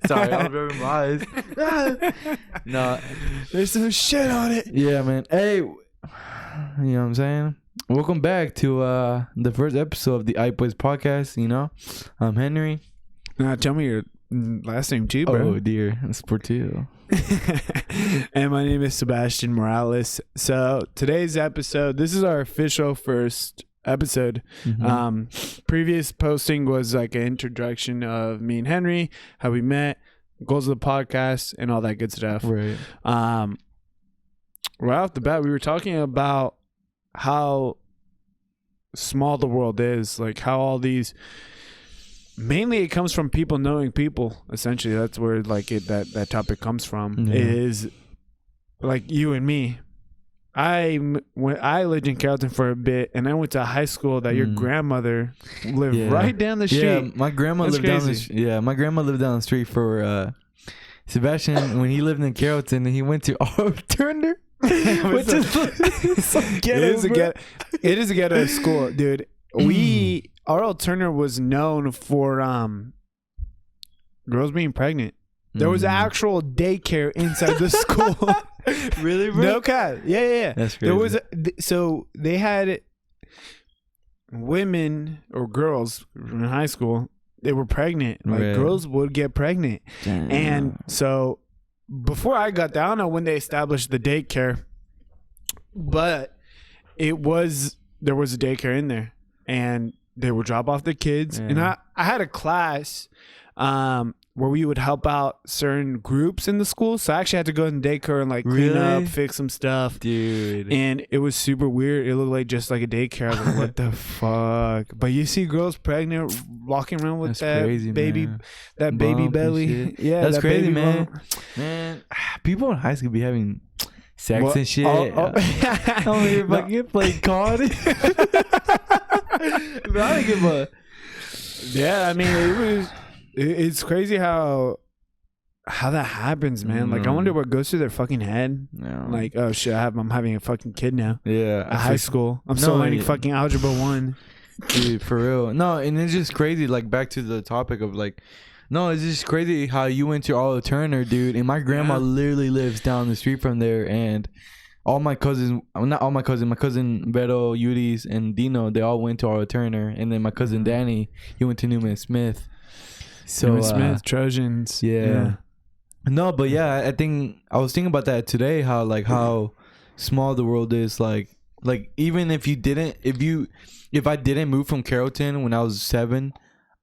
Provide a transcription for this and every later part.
Sorry, I'm rubbing my eyes. No, There's some shit on it. yeah, man. Hey, you know what I'm saying? Welcome back to the first episode of the iBoys podcast. You know, I'm Henry. Tell me your last name too, bro. Oh dear, it's Portillo. And my name is Sebastian Morales. So today's episode, this is our official first episode. Previous posting was like an introduction of me and Henry, how we met, goals of the podcast, and all that good stuff. Right. Right off the bat, we were talking about how small the world is, like how all these, mainly it comes from people knowing people. Essentially, that's where like that topic comes from. Is like you and me. I lived in Carrollton for a bit, and I went to high school that your grandmother lived right down the street. Yeah, my grandma lived down my grandma lived down the street for Sebastian when he lived in Carrollton, and he went to Art Turner, which is so ghetto. It is a ghetto school, dude. R.L. Turner was known for girls being pregnant. There was actual daycare inside the school. Really, bro? No cat. Yeah. That's crazy. So they had women or girls in high school. They were pregnant. Like girls would get pregnant. Damn. And so before I got there, I don't know when they established the daycare, but there was a daycare in there, and they would drop off the kids. And I had a class where we would help out certain groups in the school. So I actually had to go in daycare and like clean up, fix some stuff. Dude. And it was super weird. It looked like just like a daycare. I was like, what the fuck? But you see girls pregnant walking around with baby belly. Yeah, that's crazy, man. Bump. Man, people in high school be having sex and shit. I'm here fucking playing COD. But I don't give a... Yeah, I mean, it's crazy how that happens, man. Like, I wonder what goes through their fucking head. No. Like, oh shit, I'm having a fucking kid now. Yeah, At high school, I'm still learning fucking algebra 1. Dude, for real. No, and it's just crazy. Like, back to the topic of like, no, it's just crazy how you went to R.L. Turner, dude. And my grandma literally lives down the street from there, and all my cousins, not all my cousins, my cousin Beto, Udis, and Dino, they all went to R.L. Turner, and then my cousin Danny, he went to Newman Smith. So Newman Smith, Trojans. Yeah. No, but yeah, I think I was thinking about that today. How small the world is. Like even if I didn't move from Carrollton when I was 7,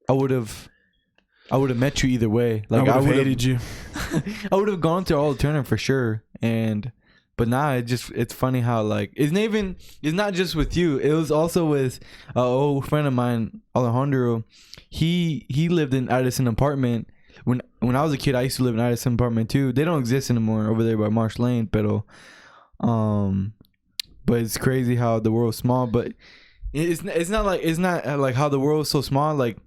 I would have met you either way. Like I would have hated you. I would have gone to R.L. Turner for sure. But now it's funny how like it's not just with you. It was also with an old friend of mine, Alejandro. He lived in Addison apartment. When I was a kid, I used to live in Addison apartment too. They don't exist anymore over there by Marsh Lane, but it's crazy how the world's small. But it's not like how the world's so small. Like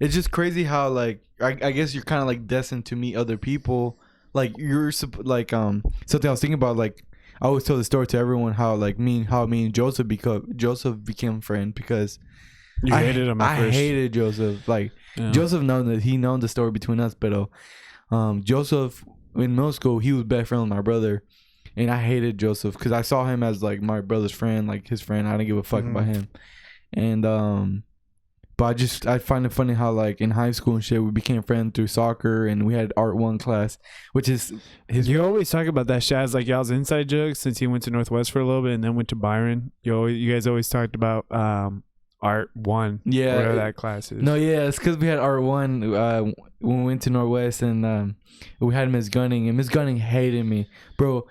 it's just crazy how like I guess you're kind of like destined to meet other people. Like you're like something I was thinking about. Like I always tell the story to everyone how me and Joseph became friends because you hated him at first. I hated Joseph. Like Joseph known the story between us, but Joseph in middle school he was best friend with my brother, and I hated Joseph because I saw him as like my brother's friend, like his friend. I didn't give a fuck about him, and but I find it funny how like in high school and shit we became friends through soccer, and we had Art 1 class, which is you always talk about that shit as like y'all's inside jokes since he went to Northwest for a little bit and then went to Byron. You guys always talked about Art 1, whatever that class is. No, yeah, it's because we had Art 1 when we went to Northwest, and we had Miss Gunning, and Miss Gunning hated me, bro.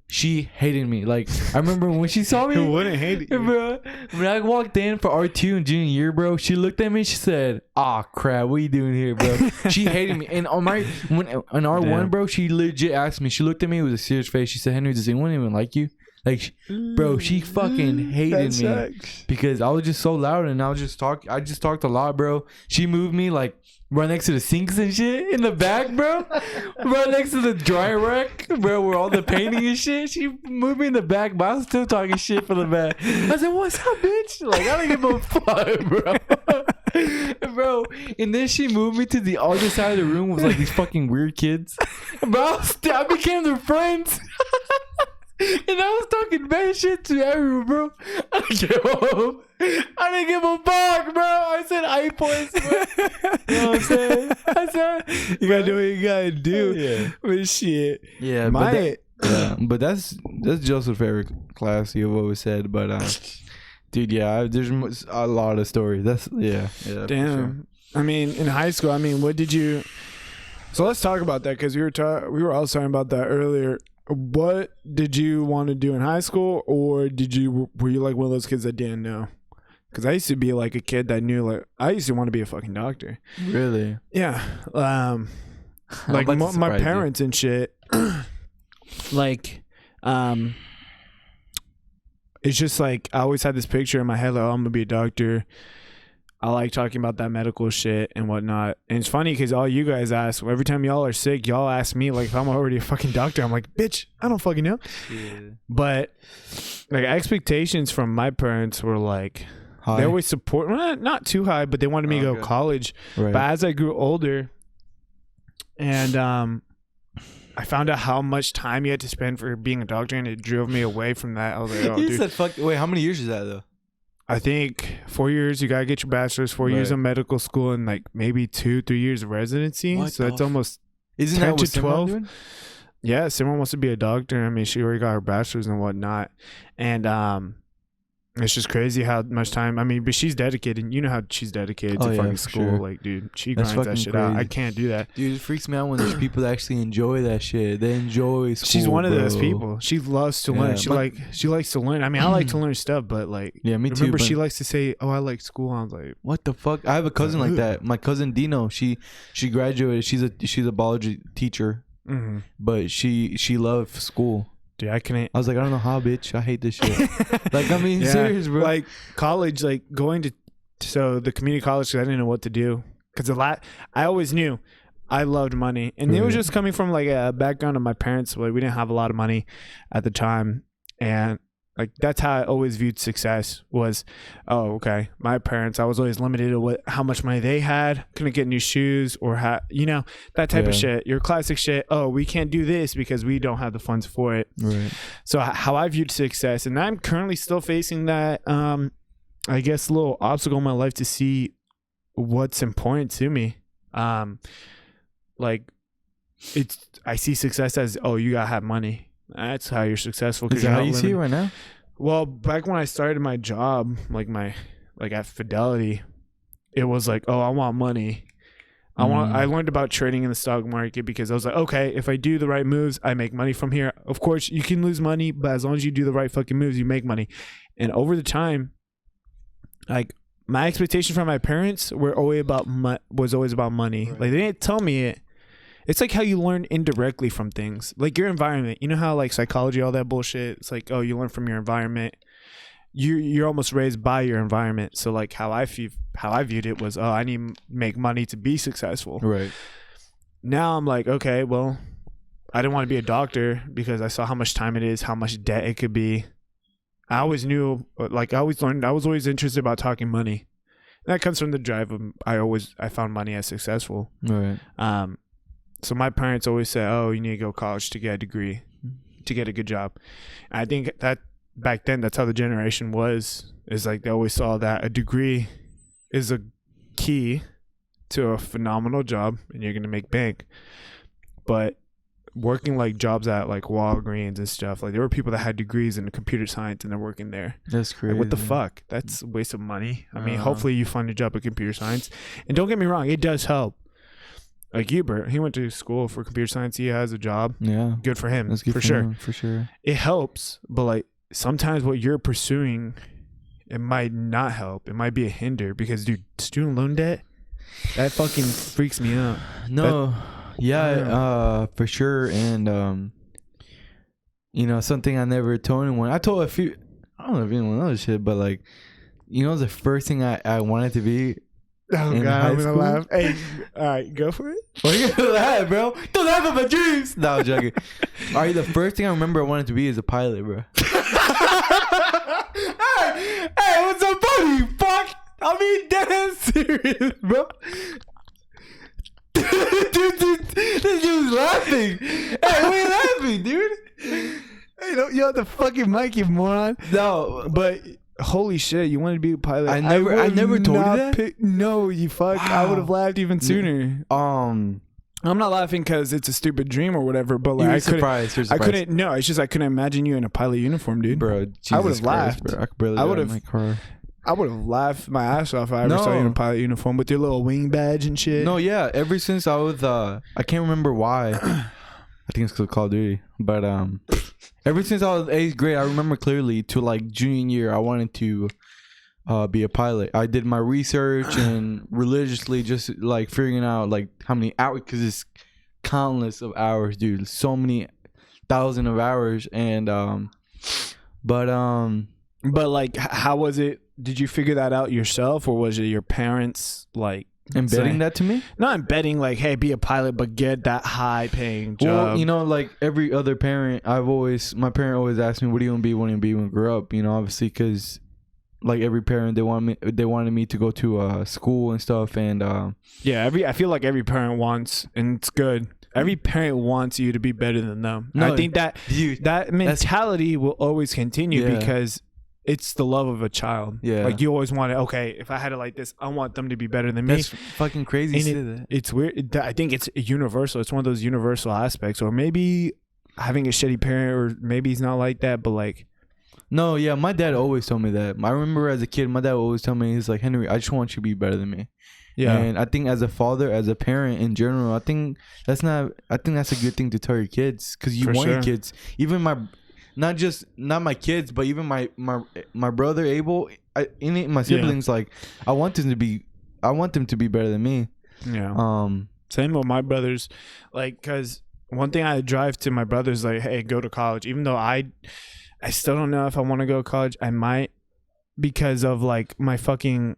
She hated me. Like I remember when she saw me. Who wouldn't hate you, bro? When I walked in for R2 in junior year, bro, she looked at me. She said, "Ah, crap, what are you doing here, bro?" She hated me. And on R1, bro, she legit asked me. She looked at me with a serious face. She said, "Henry, does anyone even like you?" Like, bro, she fucking hated me because I was just so loud and I just talked a lot, bro. She moved me like right next to the sinks and shit in the back, bro. Right next to the dry rack, bro, where all the painting and shit. She moved me in the back, but I was still talking shit from the back. I said, "What's up, bitch?" Like, I don't give a fuck, bro. bro. And then she moved me to the other side of the room with like these fucking weird kids. Bro, I became their friends. And I was talking bad shit to everyone, bro. I didn't give a fuck, bro. I said iPhones, bro. You know what I'm saying? I said, you gotta do what you gotta do. Yeah. But shit. Yeah, but that's Joseph's favorite class. You've always said, but dude, yeah, there's a lot of stories. That's yeah. Damn. Sure. I mean, in high school, what did you? So let's talk about that because we were all talking about that earlier. What did you want to do in high school, or were you like one of those kids that didn't know? Because I used to be like a kid that knew, like I used to want to be a fucking doctor. Really? Yeah. Like my parents and shit. Like, it's just like I always had this picture in my head, like, oh, I'm gonna be a doctor. I like talking about that medical shit and whatnot. And it's funny because all you guys ask, every time y'all are sick, y'all ask me, like, if I'm already a fucking doctor. I'm like, bitch, I don't fucking know. Yeah. But, like, expectations from my parents were, like, high. They always support, well, not too high, but they wanted me to go to college. Right. But as I grew older and I found out how much time you had to spend for being a doctor, and it drove me away from that. I was like, oh, you dude. said, fuck, wait, how many years is that, though? I think 4 years, you gotta get your bachelor's, 4 years of medical school, and like maybe 2-3 years of residency. What so that's almost isn't 10 that to 12. Yeah, Simran wants to be a doctor. I mean, she already got her bachelor's and whatnot, and it's just crazy how much time. I mean, but she's dedicated. You know how she's dedicated to fucking school. Sure. Like, dude, she grinds that shit out. I can't do that. Dude, it freaks me out when there's people that actually enjoy that shit. They enjoy school. She's one of those people. She loves to learn. She likes to learn. I mean, I like to learn stuff, but like, yeah, me too. Remember, she likes to say, "Oh, I like school." I was like, what the fuck? I have a cousin like that. My cousin Dino. She graduated. She's a biology teacher, but she loved school. Dude, I was like, I don't know how, bitch. I hate this shit. Like, I mean, serious, bro. Like college, like going to the community college, because I didn't know what to do. Because I always knew I loved money, and it was just coming from like a background of my parents. Like we didn't have a lot of money at the time, and like that's how I always viewed success was, oh, okay, my parents, I was always limited to how much money they had, couldn't get new shoes or that type of shit. Your classic shit. Oh, we can't do this because we don't have the funds for it. Right. So how I viewed success, and I'm currently still facing that, I guess, little obstacle in my life to see what's important to me. Like I see success as, oh, you gotta have money. That's how you're successful. Is that how you see it right now? Well, back when I started my job, like at Fidelity, it was like, oh, I want money. I learned about trading in the stock market because I was like, okay, if I do the right moves, I make money from here. Of course, you can lose money, but as long as you do the right fucking moves, you make money. And over the time, like my expectation from my parents was always about money. Right. Like they didn't tell me it. It's like how you learn indirectly from things, like your environment. You know how like psychology, all that bullshit. It's like, oh, you learn from your environment. You're almost raised by your environment. So like how I viewed it was, oh, I need to make money to be successful. Right. Now I'm like, okay, well, I didn't want to be a doctor because I saw how much time it is, how much debt it could be. I always knew, like I always learned. I was always interested about talking money. And that comes from the drive of I found money as successful. Right. So my parents always said, oh, you need to go to college to get a degree, to get a good job. And I think that back then, that's how the generation was. Is like they always saw that a degree is a key to a phenomenal job and you're going to make bank. But working like jobs at like Walgreens and stuff, like there were people that had degrees in computer science and they're working there. That's crazy. Like, what the fuck? That's a waste of money. I mean, hopefully you find a job at computer science. And don't get me wrong, it does help. Like Hubert, he went to school for computer science. He has a job. Yeah. Good for him. That's good for sure. For sure. It helps, but like sometimes what you're pursuing, it might not help. It might be a hinder because, dude, student loan debt, that fucking freaks me out. No. For sure. And, something I never told anyone. I told a few, I don't know if anyone knows shit, but like, the first thing I wanted to be. Oh, God, I'm gonna laugh. Hey, all right, go for it. Why are you gonna laugh, bro? Don't laugh at my dreams. No, I'm joking. All right, the first thing I remember I wanted to be is a pilot, bro. Hey, what's so funny, fuck? I mean, dead serious, bro. dude, this dude's laughing. Hey, why you laughing, dude? Hey, you have the fucking mic, you moron. No, But holy shit, you wanted to be a pilot. I never told you that. No, you fuck. Wow. I would have laughed even sooner. I'm not laughing because it's a stupid dream or whatever, but like, you're surprised. I couldn't. No, it's just I couldn't imagine you in a pilot uniform, dude. Bro, Jesus I would have laughed. Bro. I could barely. I would have laughed my ass off if I ever saw you in a pilot uniform with your little wing badge and shit. No, yeah. Ever since I was, I can't remember why. I think it's called Call of Duty, but ever since I was 8th grade, I remember clearly to like junior year, I wanted to be a pilot. I did my research and religiously just like figuring out like how many hours, because it's countless of hours, dude. So many thousands of hours, and but like, how was it? Did you figure that out yourself, or was it your parents like embedding that to me? Not embedding like, hey, be a pilot, but get that high paying job. Well, you know, like every other parent, my parent always asked me, what do you want to be when you grow up? You know, obviously, because like every parent, they wanted me to go to school and stuff, and yeah, I feel like every parent wants, and it's good. Every parent wants you to be better than them. No, I think that that mentality will always continue because it's the love of a child. Yeah, like you always want it. Okay, if I had it like this, I want them to be better than me. That's fucking crazy. It's weird. I think it's universal. It's one of those universal aspects. Or maybe having a shitty parent, or maybe he's not like that, but like. No, yeah, my dad always told me that. I remember as a kid, my dad would always tell me, he's like, Henry, I just want you to be better than me. Yeah. And I think as a father, as a parent in general, I think that's a good thing to tell your kids, because you want your kids, even not my kids, but even my brother Abel, my siblings, like I want them to be better than me. Yeah. Same with my brothers, like, because one thing I drive to my brothers, like, hey, go to college, even though I still don't know if I want to go to college. I might, because of like my fucking,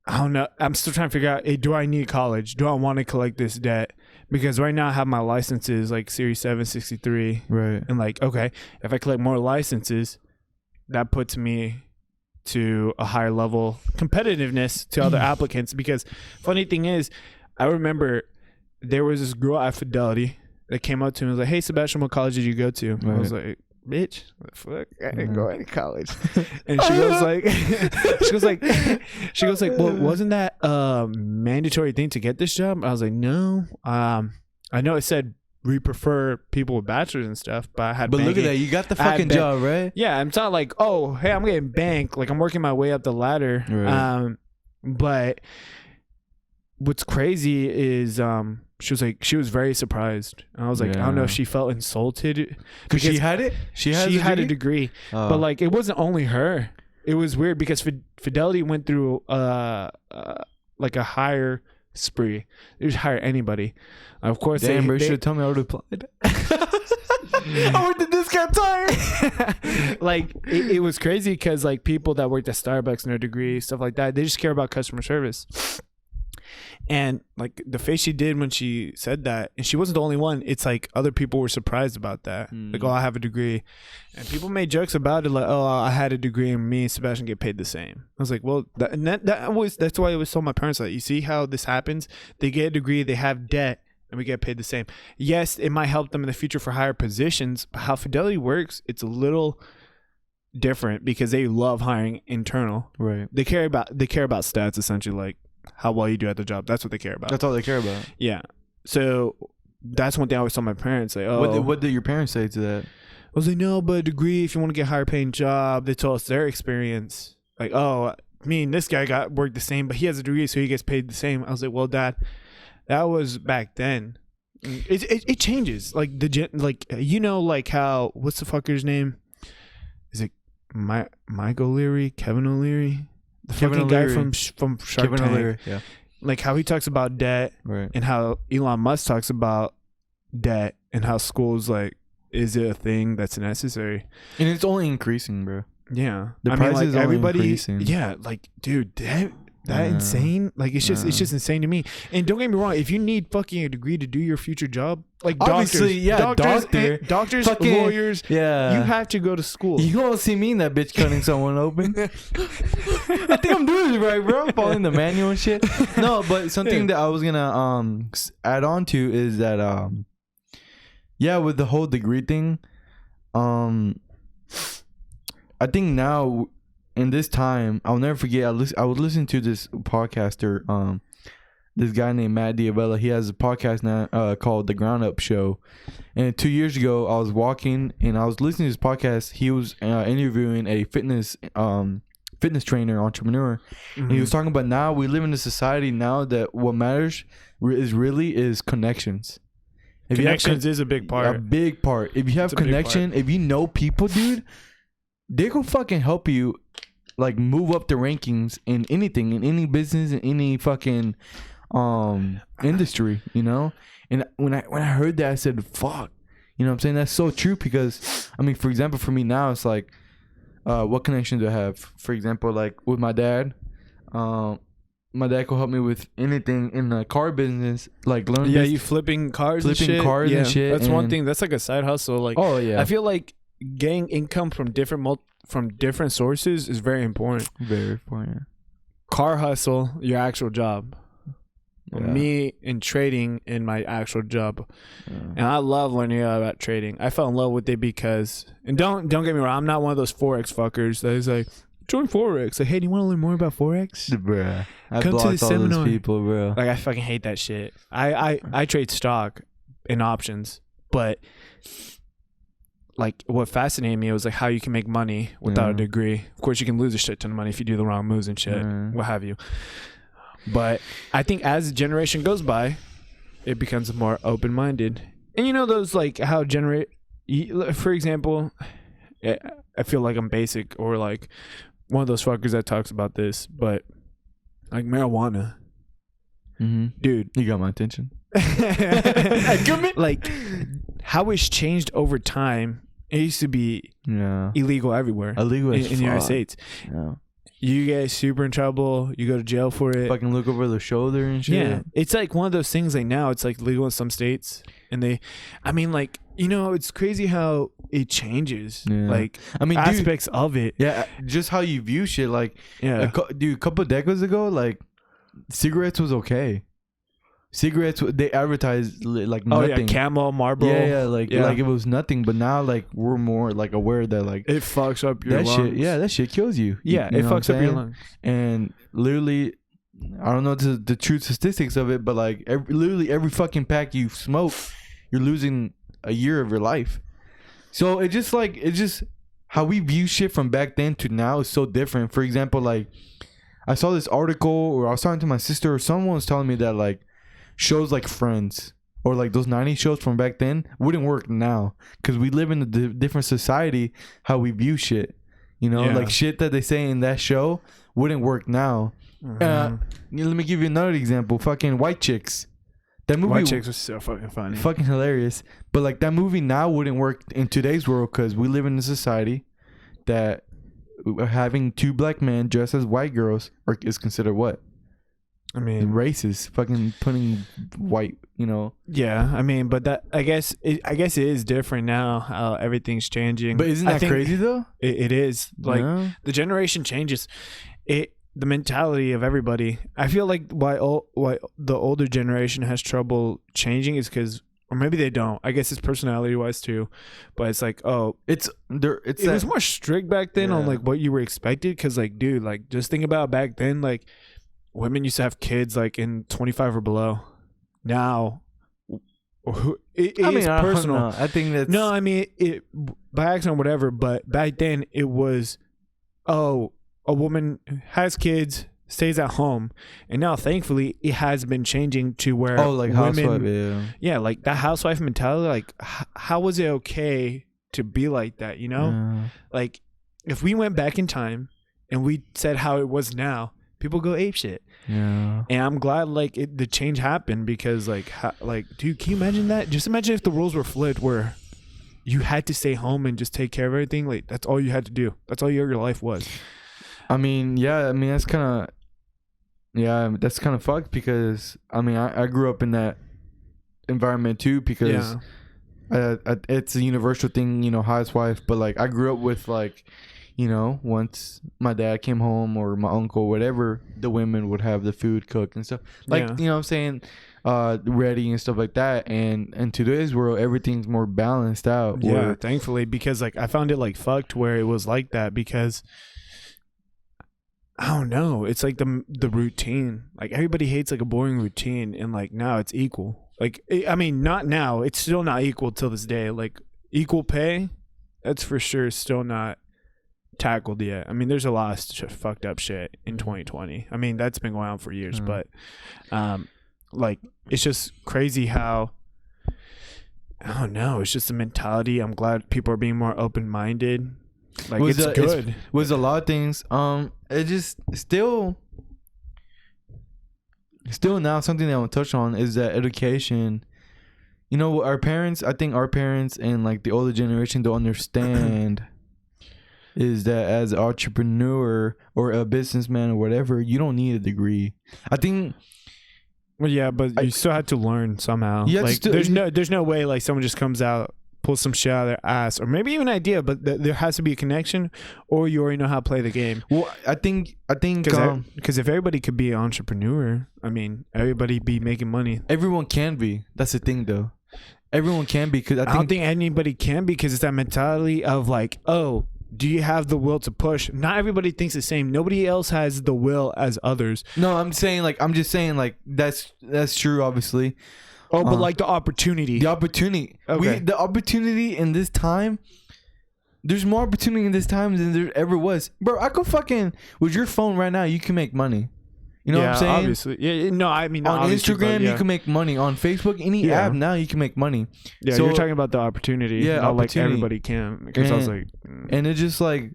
I don't know. I'm still trying to figure out, hey, do I need college? Do I want to collect this debt? Because right now I have my licenses like Series 7, 63. Right. And like, okay, if I collect more licenses, that puts me to a higher level competitiveness to other applicants. Because funny thing is, I remember there was this girl at Fidelity that came up to me and was like, hey, Sebastian, what college did you go to? Right. I was like, bitch, what the fuck? I didn't go to college. And she goes like, well, wasn't that a mandatory thing to get this job? I was like, no. I know it said we prefer people with bachelors and stuff, but I had. But look at that, you got the fucking job, right? Yeah, I'm not like, oh, hey, I'm getting bank. Like I'm working my way up the ladder. Right. But what's crazy is she was very surprised. And I was like, I don't know if she felt insulted because she had it. She had a degree, but like it wasn't only her. It was weird because Fidelity went through like a hire spree. They just hire anybody. Of course, damn, bro, you should have told me I would have applied. I went to discount tire. Like it was crazy because like people that worked at Starbucks and their degree, stuff like that, they just care about customer service. And like the face she did when she said that, and she wasn't the only one. It's like other people were surprised about that. Like, oh, I have a degree, and people made jokes about it. Like, oh, I had a degree, and me and Sebastian get paid the same. I was like, well, that's why I always told my parents that. You see how this happens? They get a degree, they have debt, and we get paid the same. Yes, it might help them in the future for higher positions. But how Fidelity works, it's a little different because they love hiring internal. Right. They care about stats, essentially, like how well you do at the job. That's what they care about. That's all they care about. Yeah. So that's one thing I always tell my parents. Like, oh, what did your parents say to that? I was like, no, but a degree, if you want to get a higher paying job. They told us their experience. Like, oh, me and this guy worked the same, but he has a degree, so he gets paid the same. I was like, well, Dad, that was back then. It changes. Like like how, what's the fucker's name? Is it Mike O'Leary, Kevin O'Leary? The Kevin fucking O'Leary. Guy from Shark Tank. O'Leary, yeah. Like how he talks about debt, right, and how Elon Musk talks about debt, and how schools, like, is it a thing that's necessary? And it's only increasing, bro. Yeah. The price is only increasing. Yeah, like, dude, that insane? Like it's just insane to me. And don't get me wrong, if you need fucking a degree to do your future job, like obviously, doctors, fucking, lawyers, you have to go to school. You won't see me in that bitch cutting someone open. I think I'm doing it right, bro. Following the manual and shit. No, but something that I was gonna add on to is that with the whole degree thing, I think now in this time, I'll never forget. I was listening to this podcaster, this guy named Matt Diabella. He has a podcast now called The Ground Up Show. And 2 years ago, I was walking and I was listening to his podcast. He was interviewing a fitness trainer, entrepreneur. And he was talking about now we live in a society now that what matters is connections. Connections is a big part. A big part. If you have connection, if you know people, dude, they gonna fucking help you like move up the rankings in anything, in any business, in any fucking industry, you know? And when I heard that, I said, fuck. You know what I'm saying? That's so true because I mean, for example, for me now it's like what connection do I have? For example, like with my dad, my dad could help me with anything in the car business, like learn. Yeah, you flipping cars and shit. And shit. That's one thing. That's like a side hustle. Like, oh yeah, I feel like getting income from different sources is very important. Very important. Car hustle, your actual job. Yeah. Me in trading in my actual job, and I love learning about trading. I fell in love with it because, and don't get me wrong, I'm not one of those forex fuckers that is like, join forex. Like, hey, do you want to learn more about forex? Bruh, I come to the seminar. Those people, bro. Like, I fucking hate that shit. I trade stock and options, but like what fascinated me was like how you can make money without a degree. Of course, you can lose a shit ton of money if you do the wrong moves and shit, what have you. But I think as the generation goes by, it becomes more open-minded. And you know those like how for example, I feel like I'm basic or like one of those fuckers that talks about this, but like marijuana, dude, you got my attention. Like how it's changed over time. It used to be illegal everywhere. Illegal in the United States. Yeah. You get super in trouble. You go to jail for it. Fucking look over the shoulder and shit. Yeah, it's like one of those things. Like now, it's like legal in some states, and I mean, like you know, it's crazy how it changes. Yeah. Like I mean, aspects of it. Yeah, just how you view shit. Like a couple decades ago, like cigarettes was okay. Cigarettes, they advertised like nothing. Oh yeah, Camel, Marlboro. Yeah, like it was nothing. But now, like we're more like aware that like it fucks up your lungs. Shit, that shit kills you. Yeah, you it fucks up your lungs. And literally, I don't know the true statistics of it, but like literally every fucking pack you smoke, you're losing a year of your life. So it's just how we view shit from back then to now is so different. For example, like I saw this article, or I was talking to my sister, or someone was telling me that like shows like Friends or like those 90s shows from back then wouldn't work now because we live in a different society. How we view shit, you know, like shit that they say in that show wouldn't work now. Let me give you another example. Fucking White Chicks. That movie, White Chicks was so fucking funny, fucking hilarious. But like that movie now wouldn't work in today's world because we live in a society that having two black men dressed as white girls is considered what? I mean, racist, fucking putting white, you know. Yeah, I mean, but that I guess it is different now. How everything's changing. But isn't that crazy though? It is like the generation changes. The mentality of everybody. I feel like why the older generation has trouble changing is because, or maybe they don't. I guess it's personality wise too. But it's like, it was more strict back then on like what you were expected. Because like, dude, like just think about back then, like. Women used to have kids like in 25 or below. Now, it is personal. I think that's... No, I mean, it by accident or whatever, but back then it was, a woman has kids, stays at home. And now, thankfully, it has been changing to where like women... housewife, yeah, like that housewife mentality, like how was it okay to be like that, you know? Yeah. Like, if we went back in time and we said how it was now, people go ape shit. Yeah. And I'm glad like the change happened because like dude, can you imagine that? Just imagine if the rules were flipped where you had to stay home and just take care of everything. Like that's all you had to do. That's all your life was. I mean, yeah, I mean that's kind of Yeah, that's kind of fucked because I mean I grew up in that environment too because it's a universal thing, you know, housewife. But like I grew up with like, you know, once my dad came home or my uncle, whatever, the women would have the food cooked and stuff. Like, you know what I'm saying? Ready and stuff like that. And in today's world, everything's more balanced out. Yeah, thankfully, because like I found it like fucked where it was like that because I don't know. It's like the routine. Like everybody hates like a boring routine, and like now it's equal. Like I mean, not now. It's still not equal till this day. Like equal pay, that's for sure still not tackled yet. I mean, there's a lot of fucked up shit in 2020. I mean, that's been going on for years, but like it's just crazy how I don't know. It's just a mentality. I'm glad people are being more open minded. Like it's good. Was a lot of things. It just still now something that I want to touch on is that education. You know, I think our parents and like the older generation don't understand is that as an entrepreneur or a businessman or whatever, you don't need a degree. I think. Well, yeah, but you still had to learn somehow. Yeah, like there's no way like someone just comes out, pulls some shit out of their ass, or maybe even an idea, but there has to be a connection, or you already know how to play the game. Well, I think because if everybody could be an entrepreneur, I mean, everybody be making money. Everyone can be. That's the thing, though. Everyone can be because I don't think anybody can because it's that mentality of like, oh, do you have the will to push? Not everybody thinks the same. Nobody else has the will as others. No, I'm just saying like that's true, obviously. Oh, but like the opportunity. The opportunity. Okay. The opportunity in this time. There's more opportunity in this time than there ever was. Bro, I could fucking with your phone right now, you can make money. You know what I'm saying? Obviously. Yeah, no, I mean on Instagram you can make money. On Facebook, any app now you can make money. Yeah, so, you're talking about the opportunity. Yeah, not like everybody can. Because I was like, and it's just like,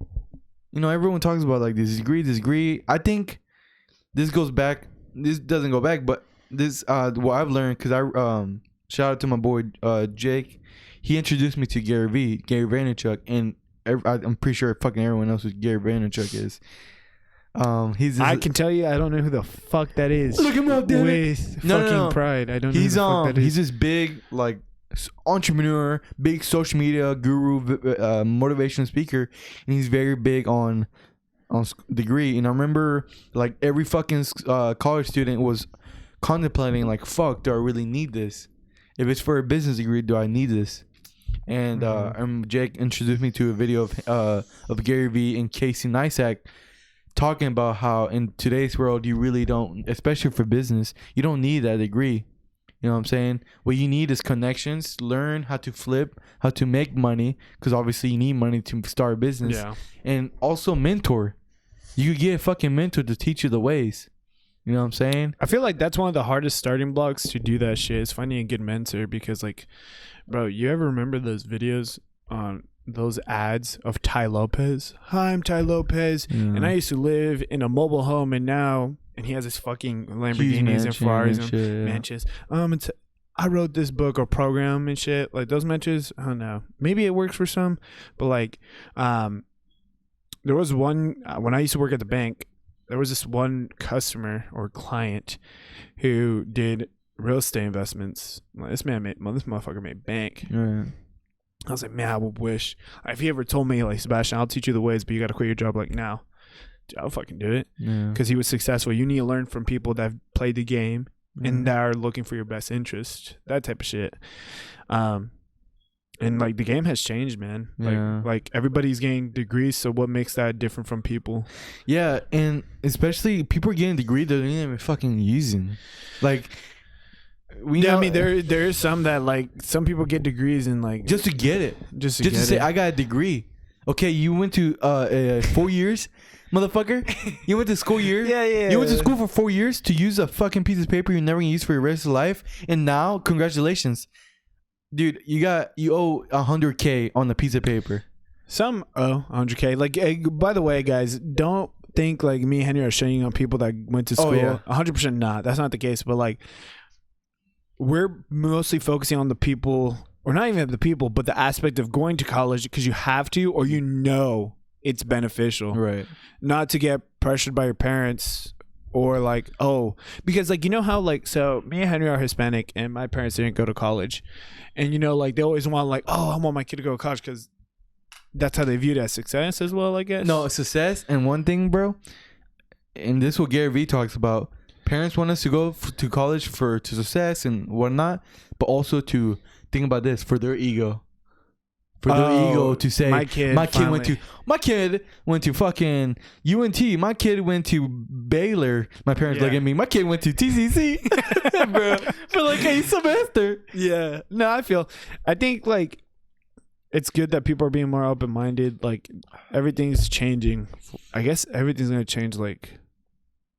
you know, everyone talks about like this degree. I think this goes back. This doesn't go back, but this what I've learned because I shout out to my boy Jake. He introduced me to Gary Vaynerchuk, and I'm pretty sure fucking everyone knows who Gary Vaynerchuk is. I can tell you, I don't know who the fuck that is. Look him up, damn with fucking pride. I don't know who the fuck that is. He's this big like entrepreneur, big social media guru, motivational speaker, and he's very big on degree. And I remember like every fucking college student was contemplating like, fuck, do I really need this? If it's for a business degree, do I need this? And Jake introduced me to a video of Gary Vee and Casey Neistat talking about how in today's world you really don't, especially for business, you don't need that degree. You know what I'm saying? What you need is connections, learn how to flip, how to make money, because obviously you need money to start a business. Yeah. And also mentor. You could get a fucking mentor to teach you the ways. You know what I'm saying? I feel like that's one of the hardest starting blocks to do that shit is finding a good mentor because like, bro, you ever remember those videos on those ads of Ty Lopez? Hi, I'm Ty Lopez, and I used to live in a mobile home, and he has this fucking Lamborghinis and Ferraris and mansions. I wrote this book or program and shit. Like those mansions, I don't know. Maybe it works for some, but like, there was one when I used to work at the bank. There was this one customer or client who did real estate investments. Like, this motherfucker made bank. Right. I was like, man, I would wish if he ever told me like, Sebastian, I'll teach you the ways, but you got to quit your job like now. Dude, I'll fucking do it. Because he was successful. You need to learn from people that have played the game and that are looking for your best interest. That type of shit. And like the game has changed, man. Like everybody's getting degrees, so what makes that different from people? Yeah, and especially people are getting degrees that they're not even fucking using. Like I mean there is some that like some people get degrees and like just to get it. Just to say I got a degree. Okay, you went to 4 years, motherfucker. You went to school Yeah. You went to school for 4 years to use a fucking piece of paper you're never gonna use for your rest of life, and now congratulations. Dude, you owe $100K on the piece of paper. Some owe $100K. Like, by the way, guys, don't think like me and Henry are shitting on people that went to school. 100% not. That's not the case. But like, we're mostly focusing on the people, or not even the people, but the aspect of going to college because you have to, or you know it's beneficial. Right. Not to get pressured by your parents or like, oh, because like, you know how like, so me and Henry are Hispanic and my parents didn't go to college, and you know, like they always want like, oh, I want my kid to go to college because that's how they viewed as success as well, I guess. No, success. And one thing, bro, and this is what Gary Vee talks about. Parents want us to go to college to success and whatnot, but also to think about this for their ego. For their ego to say, my kid went to fucking UNT. My kid went to Baylor. My parents look at me. My kid went to TCC, bro, for like a semester. Yeah. No, I think like it's good that people are being more open minded. Like everything's changing. I guess everything's gonna change like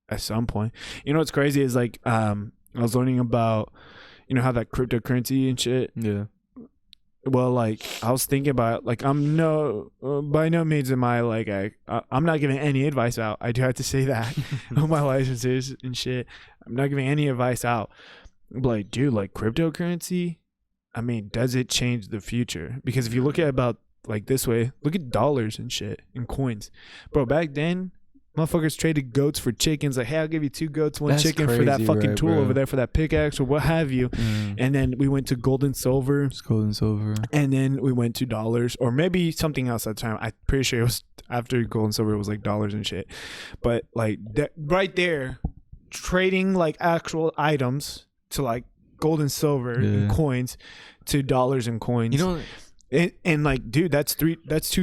at some point. You know what's crazy is like I was learning about, you know, how that cryptocurrency and shit. Yeah. Well, like I was thinking about, like I'm by no means am I like I'm not giving any advice out. I do have to say that on my licenses and shit. I'm not giving any advice out. But like, dude, like cryptocurrency, I mean, does it change the future? Because if you look at it about like this way, look at dollars and shit and coins, bro. Back then, motherfuckers traded goats for chickens. Like, hey, I'll give you 2 goats, 1 chicken for that fucking tool over there, for that pickaxe or what have you. And then we went to gold and silver. It's gold and silver. And then we went to dollars or maybe something else at the time. I'm pretty sure it was after gold and silver. It was like dollars and shit. But like that right there, trading like actual items to like gold and silver and coins to dollars and coins. You know. And like, dude, that's 2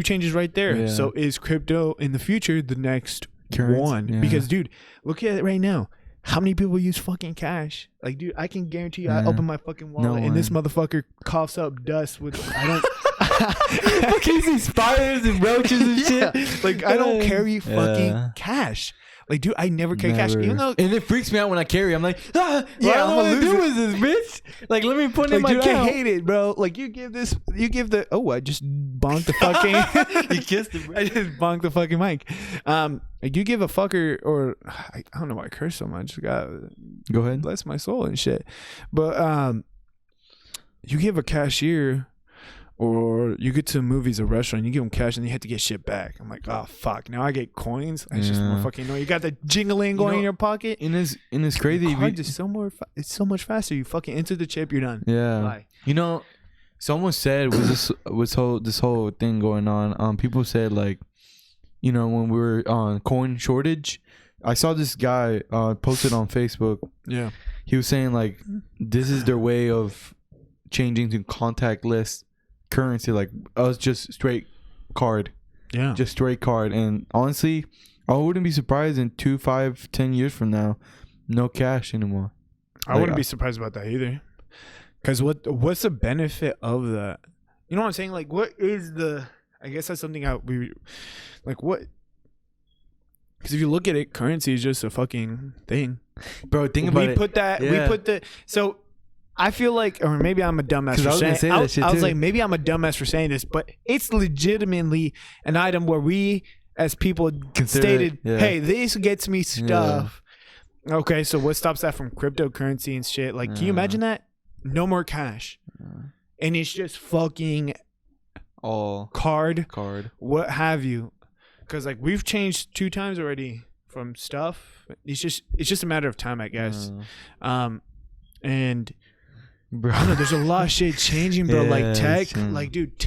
changes right there. Yeah. So is crypto in the future the next one? Yeah. Because dude, look at it right now. How many people use fucking cash? Like, dude, I can guarantee you, I open my fucking wallet and this motherfucker coughs up dust with fucking see spiders and roaches and shit. Like, I don't carry fucking cash. Like, dude, I never carry cash. Even though, and it freaks me out when I carry. I'm like, I don't know what to do with this, bitch. Like, let me put it in my account. I hate it, bro. Like, I just bonked the fucking. You kissed it, bro. I just bonked the fucking mic. Like, you give a fucker, or I don't know why I curse so much. God, go ahead. Bless my soul and shit. But you give a cashier, or you get to movies or restaurant, you give them cash and you have to get shit back. I'm like, oh fuck! Now I get coins. I just more fucking know. You got the jingling going in your pocket. And it's crazy. It's so much faster. You fucking enter the chip, you're done. Yeah. Bye. You know, someone said this whole thing going on. People said like, you know, when we were on coin shortage, I saw this guy posted on Facebook. Yeah. He was saying like, this is their way of changing to contactless currency, like us just straight card. Yeah, just straight card. And honestly, I wouldn't be surprised in 2, 5, 10 years from now, no cash anymore. I wouldn't be surprised about that either. Because what's the benefit of that? You know what I'm saying? Like, what is the? I guess that's something we like. What? Because if you look at it, currency is just a fucking thing, bro. Think about it. We put the so. I feel like, or maybe I'm a dumbass for saying. I was like, maybe I'm a dumbass for saying this, but it's legitimately an item where we, as people, stated, "Hey, this gets me stuff." Yeah. Okay, so what stops that from cryptocurrency and shit? Like, can you imagine that? No more cash, and it's just fucking all card, what have you? Because like we've changed 2 times already from stuff. It's just a matter of time, I guess. And bro, I don't know, there's a lot of shit changing, bro. Like tech, like dude,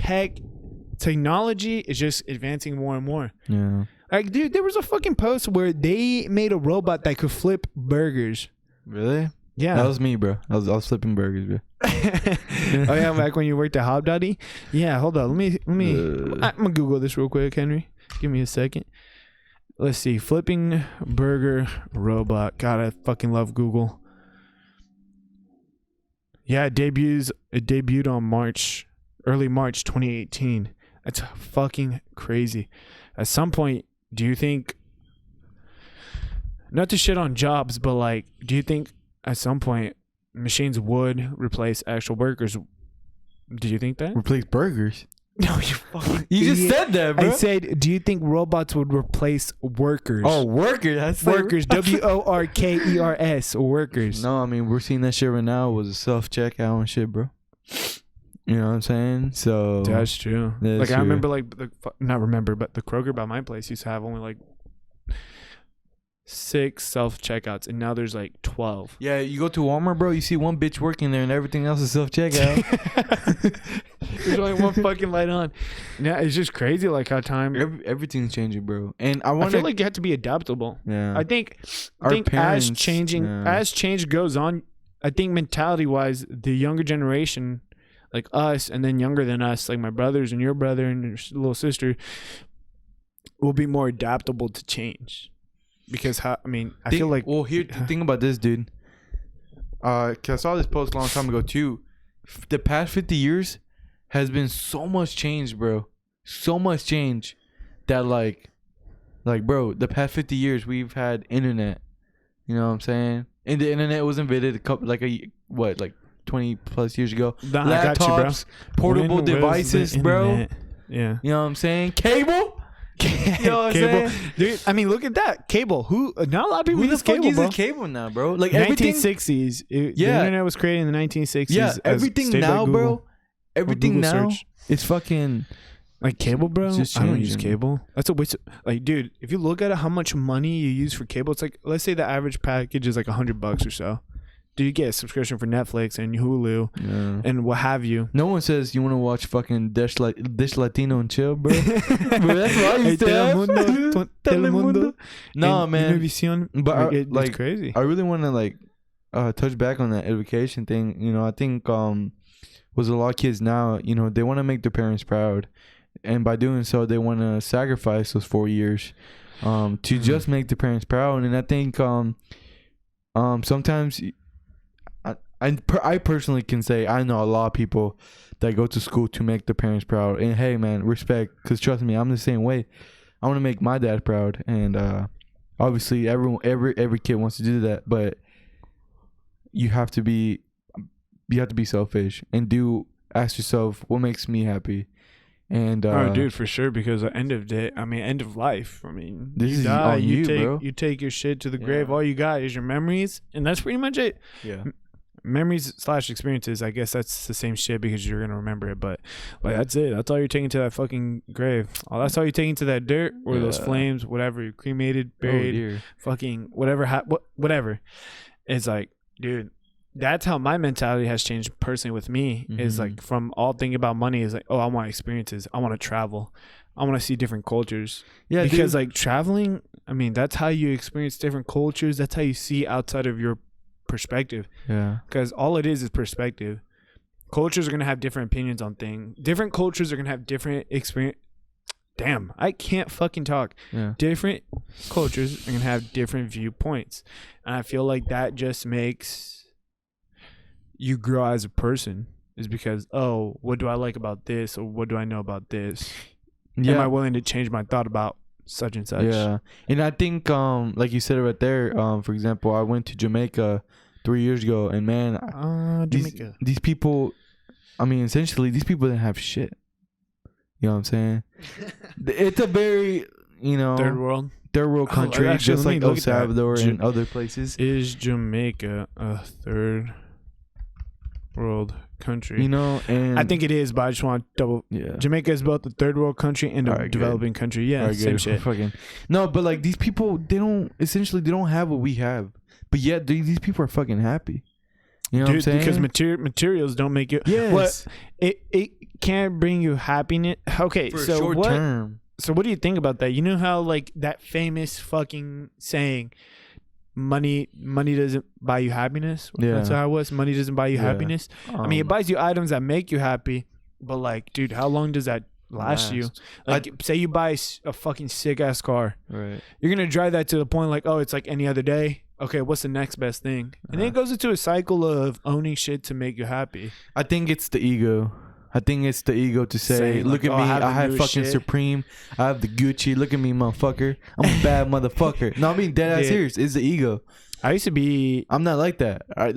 technology is just advancing more and more. Yeah. Like, dude, there was a fucking post where they made a robot that could flip burgers. Really? Yeah. That was me, bro. I was flipping burgers, bro. Oh yeah, back when you worked at Hobdoddy? Yeah, hold on. Let me I'm gonna Google this real quick, Henry. Give me a second. Let's see. Flipping burger robot. God, I fucking love Google. Yeah, it debuted on early March 2018. That's fucking crazy. At some point, do you think, not to shit on jobs, but like, do you think at some point machines would replace actual workers? Do you think that? Replace burgers? No, you fucking You idiot. just said that, bro. I said, do you think robots would replace workers? Oh, workers. That's workers. WORKERS. Workers. No, I mean, we're seeing that shit right now with a self-checkout and shit, bro. You know what I'm saying? So that's true. That's I true. remember, like, but the Kroger by my place used to have only like 6 self checkouts, and now there's like 12. Yeah, you go to Walmart, bro. You see one bitch working there, and everything else is self checkout. There's only one fucking light on. Yeah, it's just crazy, like how time. Everything's changing, bro. And I feel like you have to be adaptable. Yeah. I think Parents, as change goes on, I think mentality wise, the younger generation, like us, and then younger than us, like my brothers and your brother and your little sister, will be more adaptable to change. Because I feel like. Well, here, think about this, dude. Cause I saw this post a long time ago too. The past 50 years has been so much change, bro. So much change that like, bro, the past 50 years we've had internet. You know what I'm saying? And the internet was invented a couple, like 20 plus years ago. Nah, Laptops, I got you, bro. portable devices, bro. Yeah. You know what I'm saying? Cable. You know what I'm Cable, saying? dude. I mean, look at that cable. Not a lot of people Who the use fuck cable, uses bro. cable now, bro? Like everything. 1960s. The Yeah. internet was created in the 1960s. Yeah, as everything stated by now, Google. bro. Everything Google now search. is fucking. Like cable, bro. It's just I don't use changing. cable. That's a waste. Like, dude, if you look at how much money you use for cable, it's like, let's say the average package is like $100 or so. Do you get a subscription for Netflix and Hulu and what have you? No one says you want to watch fucking Dish Latino and chill, bro. Bro, that's what I used to have. Telemundo. No, man. Univision. But it's crazy. I really want to touch back on that education thing. You know, I think was a lot of kids now. You know, they want to make their parents proud, and by doing so, they want to sacrifice those 4 years to just make their parents proud. And I think sometimes. I personally can say I know a lot of people that go to school to make their parents proud. And hey, man, respect. Because trust me, I'm the same way. I want to make my dad proud. And obviously, every kid wants to do that. But you have to be selfish and ask yourself what makes me happy. And oh, dude, for sure. Because at end of life. I mean, this you is die, on you, bro. You take your shit to the grave. All you got is your memories, and that's pretty much it. Yeah. Memories / experiences, I guess that's the same shit because you're gonna remember it, but like that's it. That's all you're taking to that fucking grave. That's all you're taking to that dirt or those flames, whatever. You cremated, buried, fucking whatever. Whatever. It's like, dude, that's how my mentality has changed personally with me. Is like from all thinking about money is like, oh, I want experiences. I want to travel. I want to see different cultures. Yeah, because like traveling, I mean, that's how you experience different cultures. That's how you see outside of your perspective. Yeah, because all it is perspective. Cultures are gonna have different opinions on things. Different cultures are gonna have different experience. Damn, I can't fucking talk. Yeah. Different cultures are gonna have different viewpoints, and I feel like that just makes you grow as a person. Is because, oh, what do I like about this, or what do I know about this? Yeah. Am I willing to change my thought about such and such? Yeah, and I think like you said right there, for example, I went to Jamaica 3 years ago, and man, Jamaica. These people, I mean, essentially, these people didn't have shit. You know what I'm saying? It's a very, third world country, actually, just like El Salvador and other places. Is Jamaica a third world country? And I think it is, but I just want to double. Yeah, Jamaica is both a third world country and a developing country. Yeah, same shit. No, but like these people, they don't have what we have, but yet these people are fucking happy. You know what I'm saying? Because materials don't make you. Yes. What it can't bring you happiness. Okay, for so short term. So what do you think about that? You know how like that famous fucking saying, money doesn't buy you happiness. Yeah, that's how it was. Money doesn't buy you happiness. I mean, it buys you items that make you happy, but like, dude, how long does that last you? Like, say you buy a fucking sick ass car, right? You're gonna drive that to the point like, oh, it's like any other day. Okay, what's the next best thing? And then it goes into a cycle of owning shit to make you happy. I think it's the ego. I think it's the ego to say look at me, I have fucking shit. Supreme. I have the Gucci. Look at me, motherfucker. I'm a bad motherfucker. No, I mean dead ass serious. It's the ego. I used to be. I'm not like that. I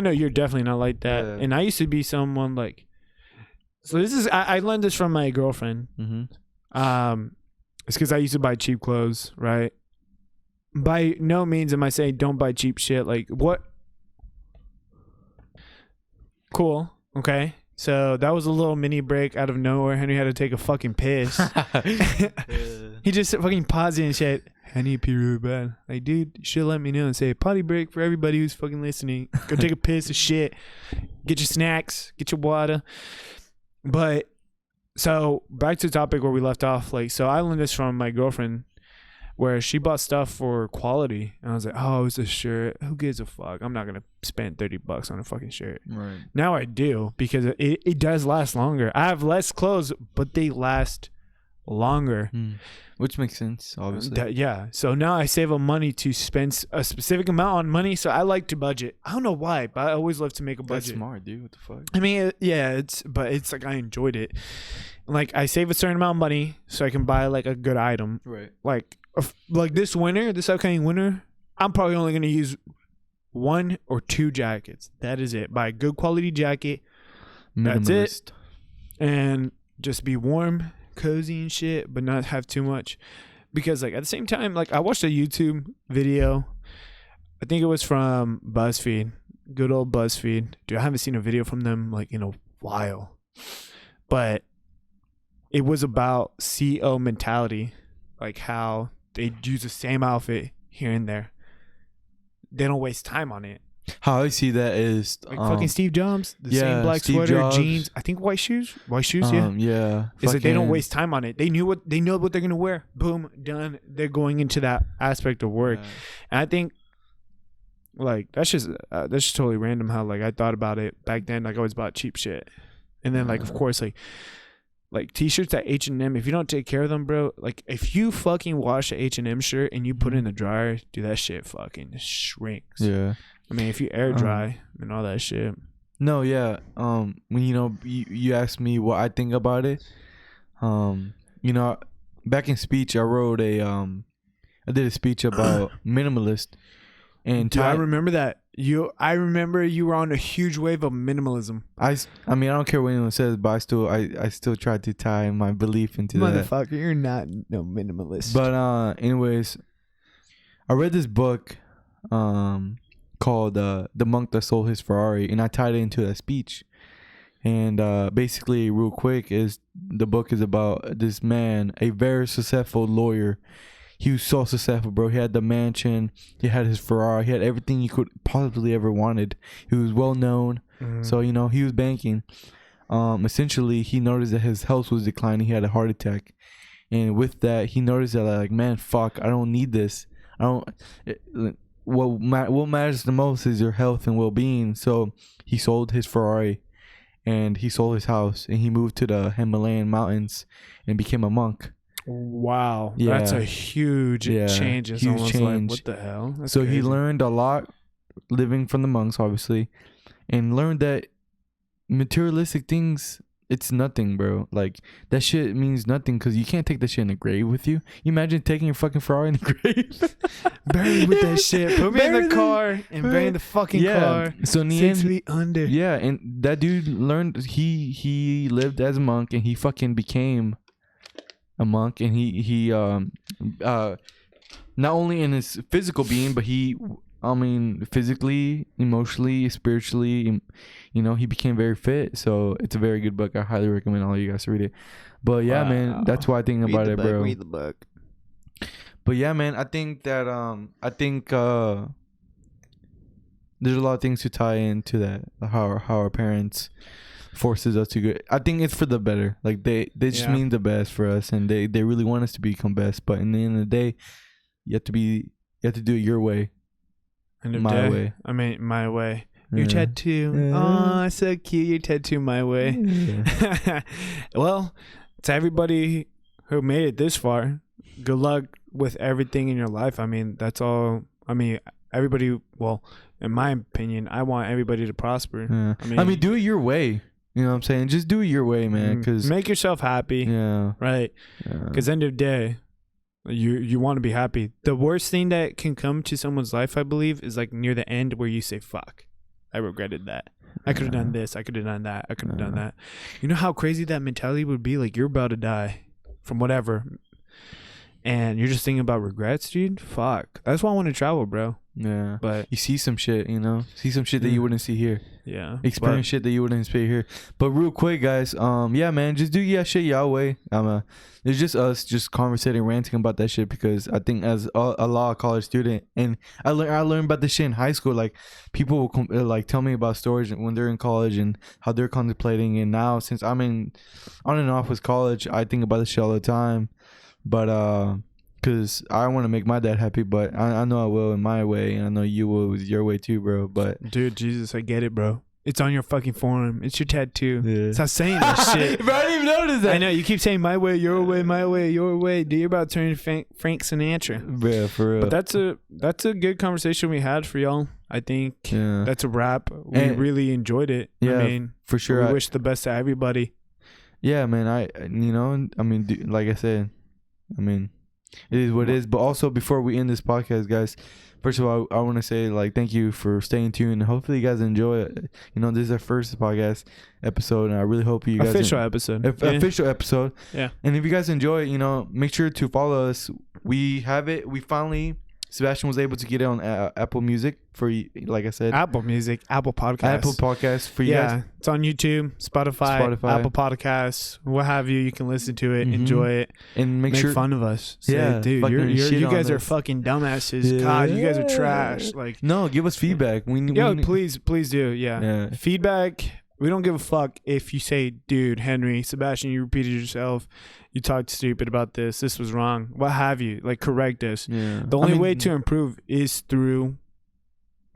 know you're definitely not like that. Yeah. And I used to be someone like. So this is I learned this from my girlfriend. Mm-hmm. It's because I used to buy cheap clothes, right? By no means am I saying don't buy cheap shit. Like what? Cool. Okay. So that was a little mini break out of nowhere. Henry had to take a fucking piss. He just fucking paused it and shit. I need to pee really bad. Like, dude, you should let me know and say potty break for everybody who's fucking listening. Go take a piss of shit. Get your snacks. Get your water. But so back to the topic where we left off. Like, so I learned this from my girlfriend, where she bought stuff for quality, and I was like, oh, it's a shirt. Who gives a fuck? I'm not gonna spend $30 on a fucking shirt. Right. Now I do, because it does last longer. I have less clothes, but they last longer. Which makes sense, obviously. Yeah. So now I save up money to spend a specific amount on money. So I like to budget. I don't know why, but I always love to make a budget. That's smart, dude. What the fuck? I mean, it's like I enjoyed it. Like, I save a certain amount of money so I can buy like a good item. Right. Like this upcoming winter, I'm probably only gonna use 1 or 2 jackets. That is it. Buy a good quality jacket. That's it. And just be warm, cozy and shit, but not have too much. Because like at the same time, like I watched a YouTube video. I think it was from BuzzFeed. Good old BuzzFeed. Dude, I haven't seen a video from them like in a while. But it was about CO mentality. Like how they use the same outfit here and there. They don't waste time on it. How I see that is like fucking Steve Jobs, same black Steve sweater, Jobs. jeans. I think white shoes. Yeah. Yeah. It's like they don't waste time on it. They know what they're gonna wear. Boom, done. They're going into that aspect of work, and I think like that's just totally random. How like I thought about it back then. Like I always bought cheap shit, and then like of course like t-shirts at H&M. If you don't take care of them, bro, like if you fucking wash a H&M shirt and you put it in the dryer, dude, that shit fucking shrinks. Yeah. I mean, if you air dry and all that shit. No, yeah. When you asked me what I think about it, back in speech I wrote I did a speech about minimalist, and dude, I remember that. I remember you were on a huge wave of minimalism. I mean I don't care what anyone says, but I still try to tie my belief into that. Motherfucker, you're not no minimalist. But anyways, I read this book called The Monk That Sold His Ferrari, and I tied it into that speech. And basically, real quick, is the book is about this man, a very successful lawyer. He was so successful, bro. He had the mansion, he had his Ferrari, he had everything you could possibly ever wanted. He was well known, so he was banking. Essentially, he noticed that his health was declining. He had a heart attack, and with that, he noticed that like, man, fuck, I don't need this. What matters the most is your health and well-being. So he sold his Ferrari, and he sold his house, and he moved to the Himalayan mountains and became a monk. Wow, yeah. That's a huge change. It's huge change. Like, what the hell? That's so crazy. He learned a lot living from the monks, obviously, and learned that materialistic things, it's nothing, bro. Like that shit means nothing because you can't take that shit in the grave with you. You imagine taking your fucking Ferrari in the grave, bury with that shit. Put me in the car and bury in the fucking car. So in the 6 feet under. Yeah, and that dude learned. He lived as a monk, and he fucking became a monk, and he not only in his physical being, but physically, emotionally, spiritually, he became very fit. So it's a very good book. I highly recommend all you guys to read it. But yeah, man, that's what I think about it, bro. Read the book. But yeah, man, I think that there's a lot of things to tie into that. How our parents forces us to go. I think it's for the better. Like they just mean the best for us, and they really want us to become best. But in the end of the day, you have to do it your way. My way. I mean, my way. Your tattoo. Oh, so cute. Your tattoo, my way. Yeah. Well, to everybody who made it this far, good luck with everything in your life. I mean, that's all. I mean, everybody. Well, in my opinion, I want everybody to prosper. I mean, do it your way. You know what I'm saying? Just do it your way, man. Cause make yourself happy. Yeah. Right. Because end of the day, you want to be happy. The worst thing that can come to someone's life, I believe, is like near the end where you say, fuck, I regretted that. I could have done this. I could have done that. I could have done that. You know how crazy that mentality would be? Like, you're about to die from whatever, and you're just thinking about regrets, dude? Fuck. That's why I want to travel, bro. Yeah. But You see some shit, you know? See some shit that you wouldn't see here. yeah. Experience shit that you wouldn't see here. But real quick, guys, yeah, man, just do shit y'all way. It's just us just conversating, ranting about that shit, because I think as a law college student, and I learned about this shit in high school. Like, people will like tell me about stories when they're in college and how they're contemplating. And now, since I'm on and off with college, I think about this shit all the time. But because I want to make my dad happy, but I know I will in my way, and I know you will with your way too, bro. But dude, Jesus, I get it, bro. It's on your fucking forearm. It's your tattoo. Yeah. Stop saying that shit. Bro, I didn't even notice that. I know you keep saying my way, your way, my way, your way. Dude, you're about to turn Frank Sinatra. Yeah, for real. But that's a good conversation we had for y'all. I think that's a wrap. We really enjoyed it. Yeah, I mean, for sure. We wish the best to everybody. Yeah, man. I mean, like I said, I mean, it is what it is. But also, before we end this podcast, guys, first of all, I want to say, like, thank you for staying tuned. Hopefully, you guys enjoy it. You know, this is our first podcast episode, and I really hope you guys official episode. Official episode. Yeah. And if you guys enjoy it, you know, make sure to follow us. We have it. We finally, Sebastian was able to get it on Apple Music for, like I said, Apple Music, Apple Podcasts. for you guys. It's on YouTube, Spotify, Apple Podcasts, what have you. You can listen to it, enjoy it, and make sure fun of us. Say, yeah, dude, you guys are fucking dumbasses. Yeah. God, you guys are trash. Like, no, give us feedback. Please do. Yeah. Feedback. We don't give a fuck if you say, dude, Henry, Sebastian, you repeated yourself. You talked stupid about this. This was wrong. What have you? Like, correct us. Yeah. The only way to improve is through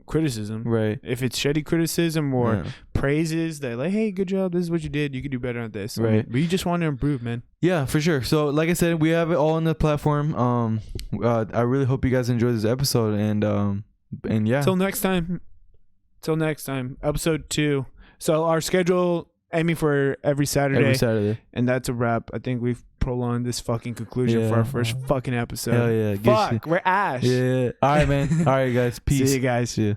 criticism. Right. If it's shitty criticism or praises that, like, hey, good job. This is what you did. You could do better on this. Right. I mean, we just want to improve, man. Yeah, for sure. So, like I said, we have it all on the platform. I really hope you guys enjoy this episode. And yeah. Till next time. Episode 2. So our schedule aiming for every Saturday. And that's a wrap. I think we've prolonged this fucking conclusion for our first fucking episode. Hell yeah. Fuck, we're ash. Yeah. All right, man. All right, guys. Peace. See you guys. See ya.